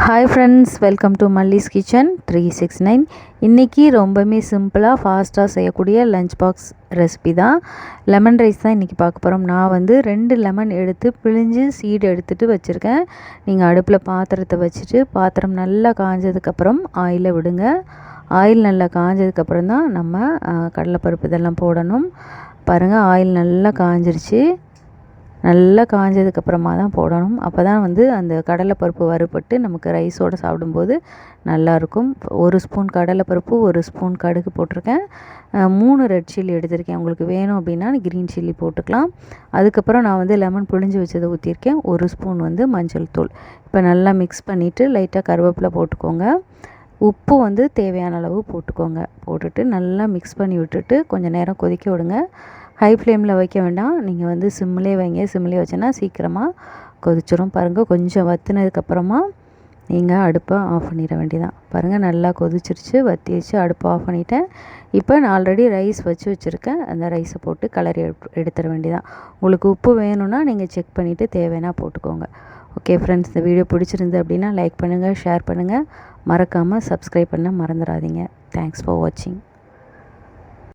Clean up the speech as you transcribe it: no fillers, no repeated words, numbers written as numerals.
Hi friends, welcome to Malli's kitchen 369. இன்றைக்கி ரொம்பவுமே சிம்பிளாக ஃபாஸ்ட்டாக செய்யக்கூடிய லஞ்ச் பாக்ஸ் ரெசிபி தான். லெமன் ரைஸ் தான் இன்றைக்கி பார்க்க போகிறோம். நான் வந்து 2 லெமன் எடுத்து பிழிஞ்சு சீடு எடுத்துகிட்டு வச்சுருக்கேன். நீங்கள் அடுப்பில் பாத்திரத்தை வச்சுட்டு பாத்திரம் நல்லா காஞ்சதுக்கப்புறம் ஆயிலை விடுங்க. ஆயில் நல்லா காஞ்சதுக்கப்புறம் தான் நம்ம கடலைப்பருப்பு இதெல்லாம் போடணும். பாருங்கள், ஆயில் நல்லா காஞ்சிருச்சு. நல்லா காஞ்சதுக்கப்புறமா தான் போடணும். அப்போ தான் வந்து அந்த கடலைப்பருப்பு வறுபட்டு நமக்கு ரைஸோடு சாப்பிடும்போது நல்லாயிருக்கும். 1 ஸ்பூன் கடலைப்பருப்பு, 1 ஸ்பூன் கடுகு போட்டிருக்கேன். 3 ரெட் சில்லி எடுத்திருக்கேன். உங்களுக்கு வேணும் அப்படின்னா க்ரீன் சில்லி போட்டுக்கலாம். அதுக்கப்புறம் நான் வந்து லெமன் புழிஞ்சு வச்சதை ஊற்றிருக்கேன். 1 ஸ்பூன் வந்து மஞ்சள் தூள். இப்போ நல்லா மிக்ஸ் பண்ணிவிட்டு லைட்டாக கருவேப்பிலை போட்டுக்கோங்க. உப்பு வந்து தேவையான அளவு போட்டுக்கோங்க. போட்டுட்டு நல்லா மிக்ஸ் பண்ணி விட்டுட்டு கொஞ்சம் நேரம் கொதிக்க விடுங்க. ஹை ஃப்ளேமில் வைக்க வேண்டாம், நீங்கள் வந்து சிம்மிலே வைங்க. சிம்மிலே வச்சோன்னா சீக்கிரமாக கொதிச்சிடும். பாருங்கள், கொஞ்சம் வற்றினதுக்கப்புறமா நீங்கள் அடுப்பை ஆஃப் பண்ணிட வேண்டியதான். பாருங்கள், நல்லா கொதிச்சிருச்சு, வற்றிடுச்சு. அடுப்பை ஆஃப் பண்ணிவிட்டேன். இப்போ நான் ஆல்ரெடி ரைஸ் வச்சுருக்கேன். அந்த ரைஸை போட்டு கலரி எடுத்துட வேண்டியதான். உங்களுக்கு உப்பு வேணும்னா நீங்கள் செக் பண்ணிவிட்டு தேவைன்னா போட்டுக்கோங்க. ஓகே ஃப்ரெண்ட்ஸ், இந்த வீடியோ பிடிச்சிருந்து அப்படின்னா லைக் பண்ணுங்கள், ஷேர் பண்ணுங்கள். மறக்காமல் சப்ஸ்கிரைப் பண்ண மறந்துடாதீங்க. தேங்க்ஸ் ஃபார் வாட்சிங்.